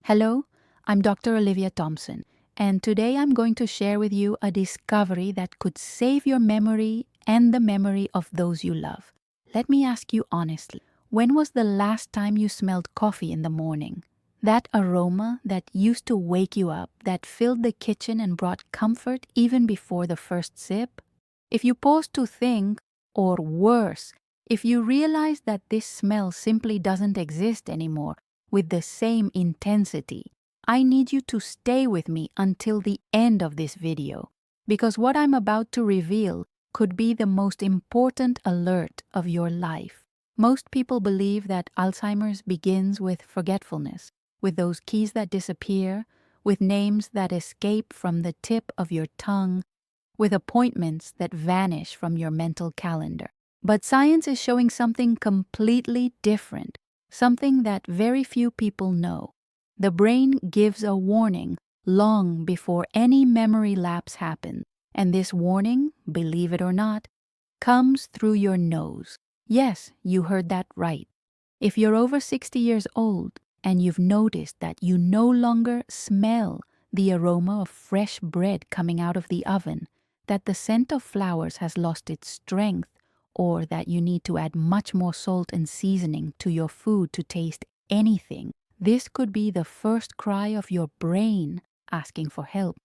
Hello, I'm Dr. Olivia Thompson, and today I'm going to share with you a discovery that could save your memory and the memory of those you love. Let me ask you honestly, when was the last time you smelled coffee in the morning? That aroma that used to wake you up, that filled the kitchen and brought comfort even before the first sip? If you pause to think, or worse, if you realize that this smell simply doesn't exist anymore, with the same intensity, I need you to stay with me until the end of this video, because what I'm about to reveal could be the most important alert of your life. Most people believe that Alzheimer's begins with forgetfulness, with those keys that disappear, with names that escape from the tip of your tongue, with appointments that vanish from your mental calendar. But science is showing something completely different. Something that very few people know. The brain gives a warning long before any memory lapse happens, and this warning, believe it or not, comes through your nose. Yes, you heard that right. If you're over 60 years old and you've noticed that you no longer smell the aroma of fresh bread coming out of the oven, that the scent of flowers has lost its strength, or that you need to add much more salt and seasoning to your food to taste anything, this could be the first cry of your brain asking for help.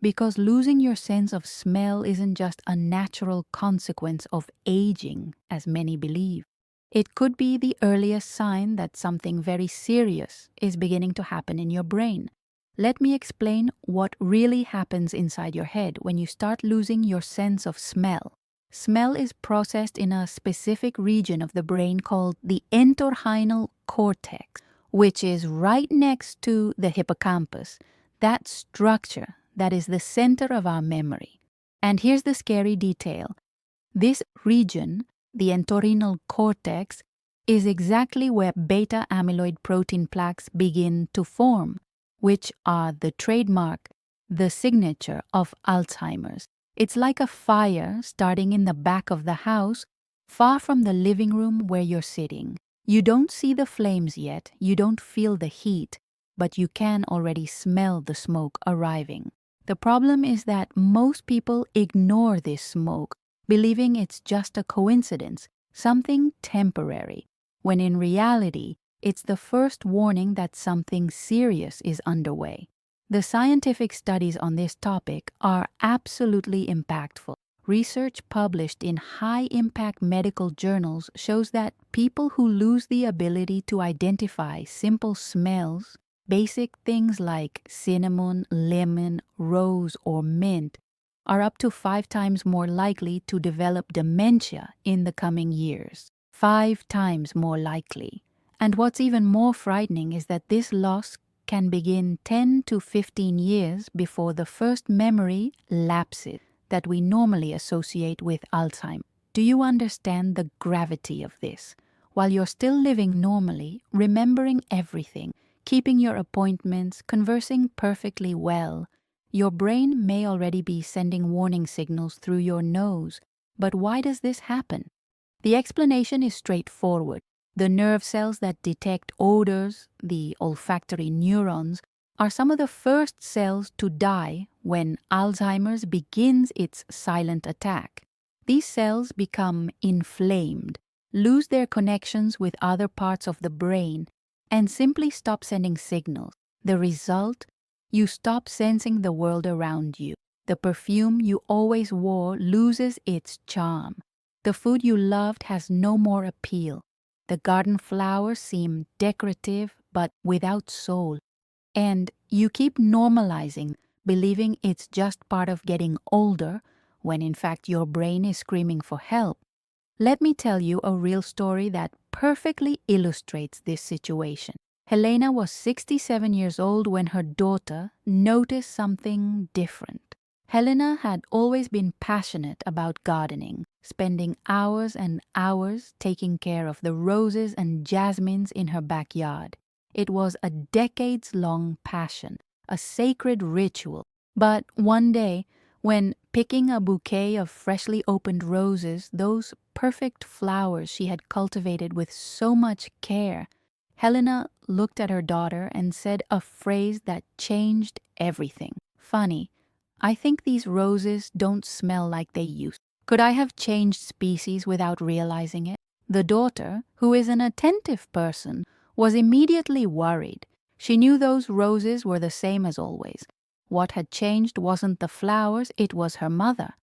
Because losing your sense of smell isn't just a natural consequence of aging, as many believe. It could be the earliest sign that something very serious is beginning to happen in your brain. Let me explain what really happens inside your head when you start losing your sense of smell. Smell is processed in a specific region of the brain called the entorhinal cortex, which is right next to the hippocampus, that structure that is the center of our memory. And here's the scary detail. This region, the entorhinal cortex, is exactly where beta amyloid protein plaques begin to form, which are the trademark, the signature of Alzheimer's. It's like a fire starting in the back of the house, far from the living room where you're sitting. You don't see the flames yet, you don't feel the heat, but you can already smell the smoke arriving. The problem is that most people ignore this smoke, believing it's just a coincidence, something temporary, when in reality, it's the first warning that something serious is underway. The scientific studies on this topic are absolutely impactful. Research published in high-impact medical journals shows that people who lose the ability to identify simple smells, basic things like cinnamon, lemon, rose, or mint, are up to 5 times more likely to develop dementia in the coming years. 5 times more likely. And what's even more frightening is that this loss can begin 10 to 15 years before the first memory lapses that we normally associate with Alzheimer's. Do you understand the gravity of this? While you're still living normally, remembering everything, keeping your appointments, conversing perfectly well, your brain may already be sending warning signals through your nose. But why does this happen? The explanation is straightforward. The nerve cells that detect odors, the olfactory neurons, are some of the first cells to die when Alzheimer's begins its silent attack. These cells become inflamed, lose their connections with other parts of the brain, and simply stop sending signals. The result? You stop sensing the world around you. The perfume you always wore loses its charm. The food you loved has no more appeal. The garden flowers seem decorative but without soul. And you keep normalizing, believing it's just part of getting older, when in fact your brain is screaming for help. Let me tell you a real story that perfectly illustrates this situation. Helena was 67 years old when her daughter noticed something different. Helena had always been passionate about gardening, spending hours and hours taking care of the roses and jasmines in her backyard. It was a decades-long passion, a sacred ritual. But one day, when picking a bouquet of freshly opened roses, those perfect flowers she had cultivated with so much care, Helena looked at her daughter and said a phrase that changed everything. "Funny, I think these roses don't smell like they used." Could I have changed species without realizing it? The daughter, who is an attentive person, was immediately worried. She knew those roses were the same as always. What had changed wasn't the flowers, it was her mother.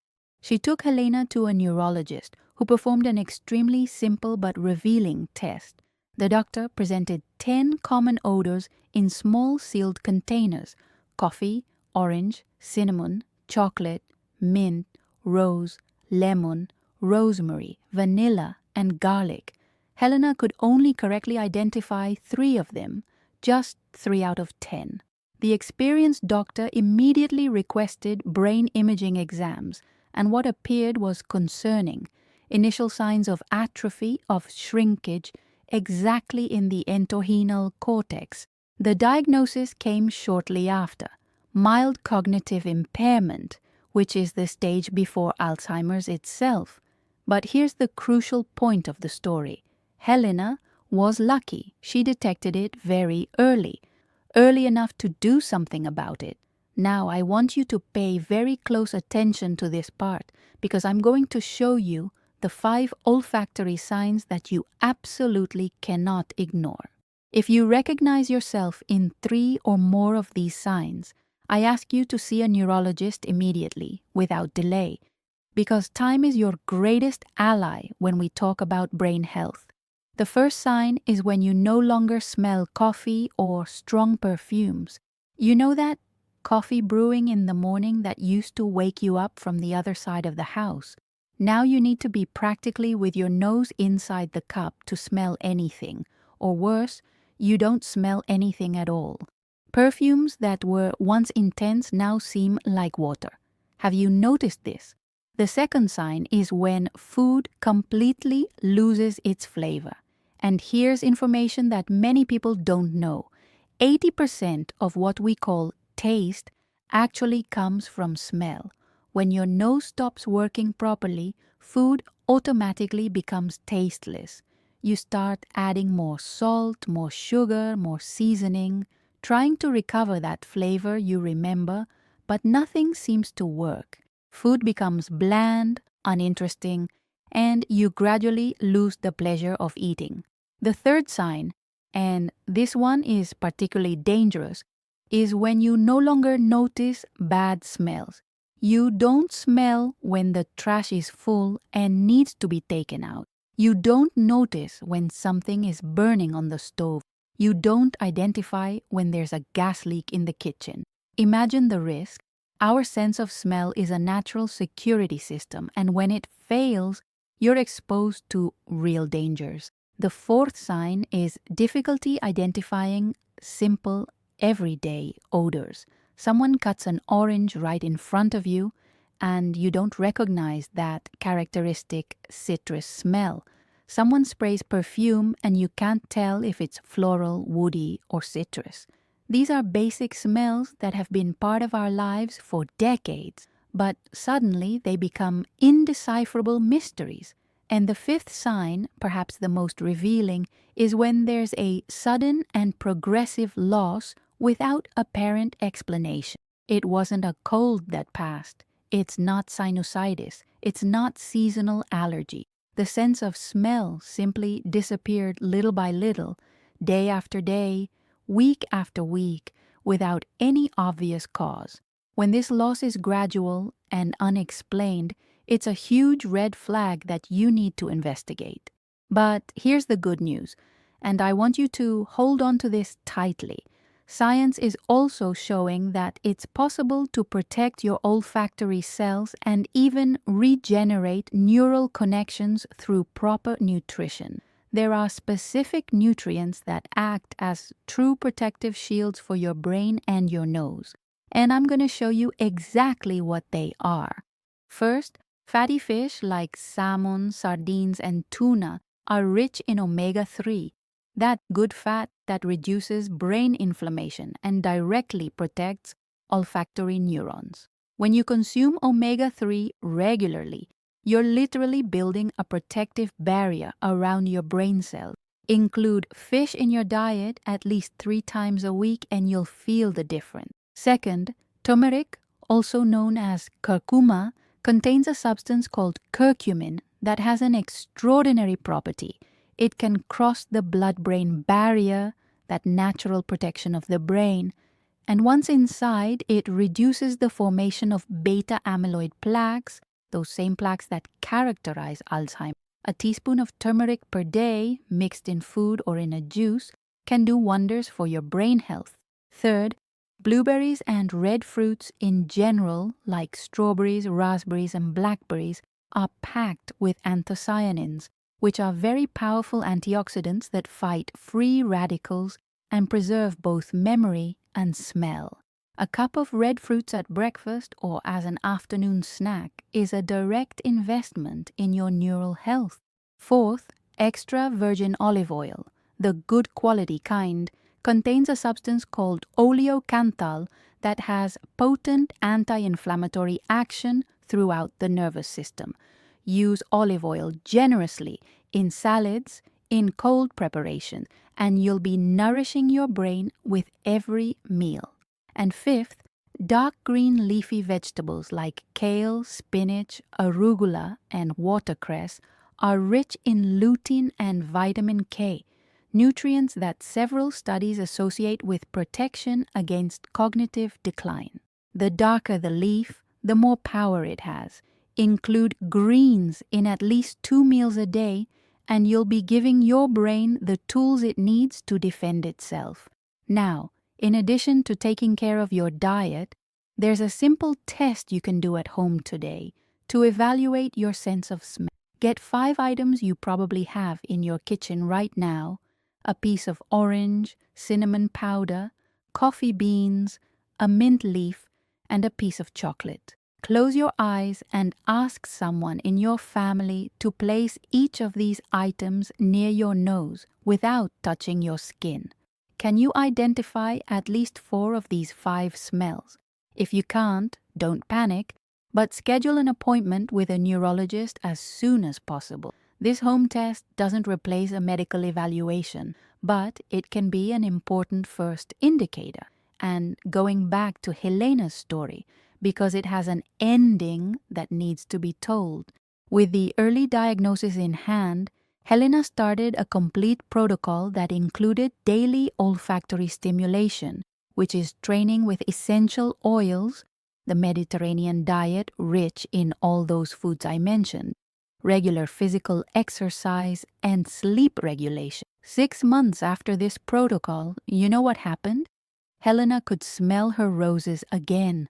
She took Helena to a neurologist who performed an extremely simple but revealing test. The doctor presented 10 common odors in small sealed containers: coffee, orange, cinnamon, chocolate, mint, rose, lemon, rosemary, vanilla, and garlic. Helena could only correctly identify 3 of them, just 3 out of 10. The experienced doctor immediately requested brain imaging exams, and what appeared was concerning: initial signs of atrophy, of shrinkage, exactly in the entorhinal cortex. The diagnosis came shortly after: mild cognitive impairment, which is the stage before Alzheimer's itself. But here's the crucial point of the story. Helena was lucky. She detected it very early enough to do something about it. Now I want you to pay very close attention to this part, because I'm going to show you the 5 olfactory signs that you absolutely cannot ignore. If you recognize yourself in 3 or more of these signs, I ask you to see a neurologist immediately, without delay, because time is your greatest ally when we talk about brain health. The first sign is when you no longer smell coffee or strong perfumes. You know that coffee brewing in the morning that used to wake you up from the other side of the house? Now you need to be practically with your nose inside the cup to smell anything, or worse, you don't smell anything at all. Perfumes that were once intense now seem like water. Have you noticed this? The second sign is when food completely loses its flavor. And here's information that many people don't know. 80% of what we call taste actually comes from smell. When your nose stops working properly, food automatically becomes tasteless. You start adding more salt, more sugar, more seasoning, trying to recover that flavor you remember, but nothing seems to work. Food becomes bland, uninteresting, and you gradually lose the pleasure of eating. The third sign, and this one is particularly dangerous, is when you no longer notice bad smells. You don't smell when the trash is full and needs to be taken out. You don't notice when something is burning on the stove. You don't identify when there's a gas leak in the kitchen. Imagine the risk. Our sense of smell is a natural security system, and when it fails, you're exposed to real dangers. The fourth sign is difficulty identifying simple, everyday odors. Someone cuts an orange right in front of you, and you don't recognize that characteristic citrus smell. Someone sprays perfume, and you can't tell if it's floral, woody, or citrus. These are basic smells that have been part of our lives for decades, but suddenly they become indecipherable mysteries. And the fifth sign, perhaps the most revealing, is when there's a sudden and progressive loss without apparent explanation. It wasn't a cold that passed. It's not sinusitis. It's not seasonal allergy. The sense of smell simply disappeared little by little, day after day, week after week, without any obvious cause. When this loss is gradual and unexplained, it's a huge red flag that you need to investigate. But here's the good news, and I want you to hold on to this tightly. Science is also showing that it's possible to protect your olfactory cells and even regenerate neural connections through proper nutrition. There are specific nutrients that act as true protective shields for your brain and your nose, and I'm going to show you exactly what they are. First, fatty fish like salmon, sardines, and tuna are rich in omega-3, that good fat that reduces brain inflammation and directly protects olfactory neurons. When you consume omega-3 regularly, you're literally building a protective barrier around your brain cells. Include fish in your diet at least 3 times a week and you'll feel the difference. Second, turmeric, also known as curcuma, contains a substance called curcumin that has an extraordinary property. It can cross the blood-brain barrier, that natural protection of the brain, and once inside, it reduces the formation of beta amyloid plaques, those same plaques that characterize Alzheimer. A teaspoon of turmeric per day, mixed in food or in a juice, can do wonders for your brain health. Third, blueberries and red fruits in general, like strawberries, raspberries, and blackberries, are packed with anthocyanins, which are very powerful antioxidants that fight free radicals and preserve both memory and smell. A cup of red fruits at breakfast or as an afternoon snack is a direct investment in your neural health. Fourth, extra virgin olive oil, the good quality kind, contains a substance called oleocanthal that has potent anti-inflammatory action throughout the nervous system. Use olive oil generously in salads, in cold preparation, and you'll be nourishing your brain with every meal. And fifth, dark green leafy vegetables like kale, spinach, arugula, and watercress are rich in lutein and vitamin K, nutrients that several studies associate with protection against cognitive decline. The darker the leaf, the more power it has. Include greens in at least 2 meals a day, and you'll be giving your brain the tools it needs to defend itself. Now, in addition to taking care of your diet, there's a simple test you can do at home today to evaluate your sense of smell. Get 5 items you probably have in your kitchen right now: a piece of orange, cinnamon powder, coffee beans, a mint leaf, and a piece of chocolate. Close your eyes and ask someone in your family to place each of these items near your nose without touching your skin. Can you identify at least 4 of these 5 smells? If you can't, don't panic, but schedule an appointment with a neurologist as soon as possible. This home test doesn't replace a medical evaluation, but it can be an important first indicator. And going back to Helena's story, because it has an ending that needs to be told. With the early diagnosis in hand, Helena started a complete protocol that included daily olfactory stimulation, which is training with essential oils, the Mediterranean diet rich in all those foods I mentioned, regular physical exercise, and sleep regulation. 6 months after this protocol, you know what happened? Helena could smell her roses again.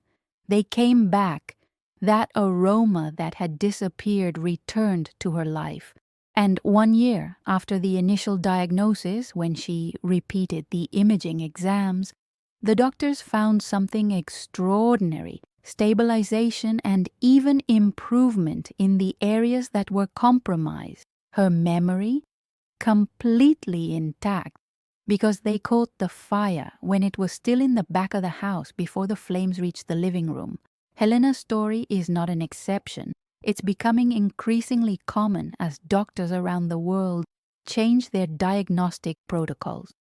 They came back. That aroma that had disappeared returned to her life. And 1 year after the initial diagnosis, when she repeated the imaging exams, the doctors found something extraordinary: stabilization and even improvement in the areas that were compromised. Her memory, completely intact, because they caught the fire when it was still in the back of the house before the flames reached the living room. Helena's story is not an exception. It's becoming increasingly common as doctors around the world change their diagnostic protocols.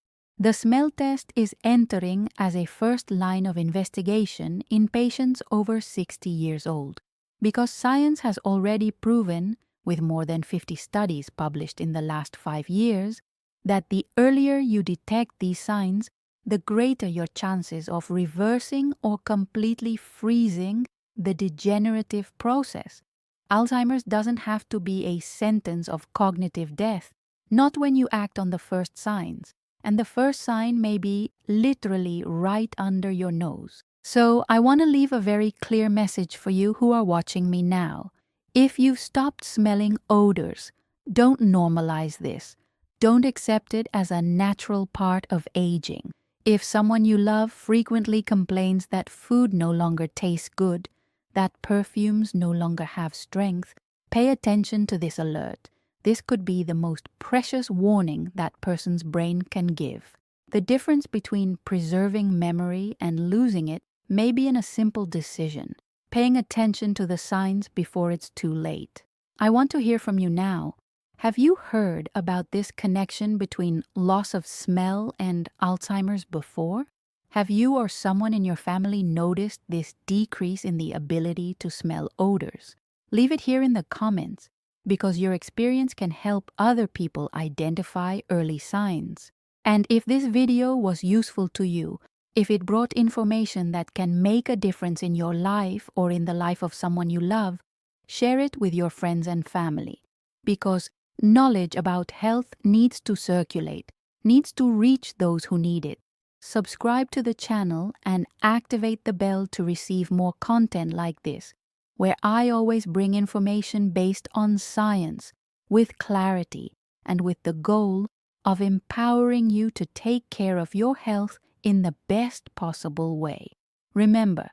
The smell test is entering as a first line of investigation in patients over 60 years old, because science has already proven, with more than 50 studies published in the last 5 years, that the earlier you detect these signs, the greater your chances of reversing or completely freezing the degenerative process. Alzheimer's doesn't have to be a sentence of cognitive death, not when you act on the first signs, and the first sign may be literally right under your nose. So I want to leave a very clear message for you who are watching me now. If you've stopped smelling odors, don't normalize this. Don't accept it as a natural part of aging. If someone you love frequently complains that food no longer tastes good, that perfumes no longer have strength, pay attention to this alert. This could be the most precious warning that person's brain can give. The difference between preserving memory and losing it may be in a simple decision, paying attention to the signs before it's too late. I want to hear from you now. Have you heard about this connection between loss of smell and Alzheimer's before? Have you or someone in your family noticed this decrease in the ability to smell odors? Leave it here in the comments, because your experience can help other people identify early signs. And if this video was useful to you, if it brought information that can make a difference in your life or in the life of someone you love, share it with your friends and family. Because knowledge about health needs to circulate, needs to reach those who need it. Subscribe to the channel and activate the bell to receive more content like this, where I always bring information based on science, with clarity, and with the goal of empowering you to take care of your health in the best possible way. Remember,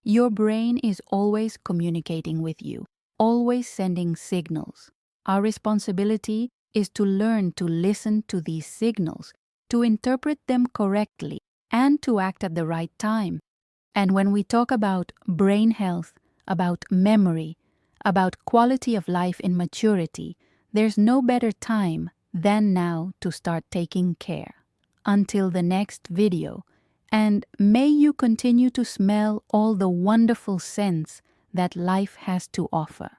your brain is always communicating with you, always sending signals. Our responsibility is to learn to listen to these signals, to interpret them correctly, and to act at the right time. And when we talk about brain health, about memory, about quality of life in maturity, there's no better time than now to start taking care. Until the next video, and may you continue to smell all the wonderful scents that life has to offer.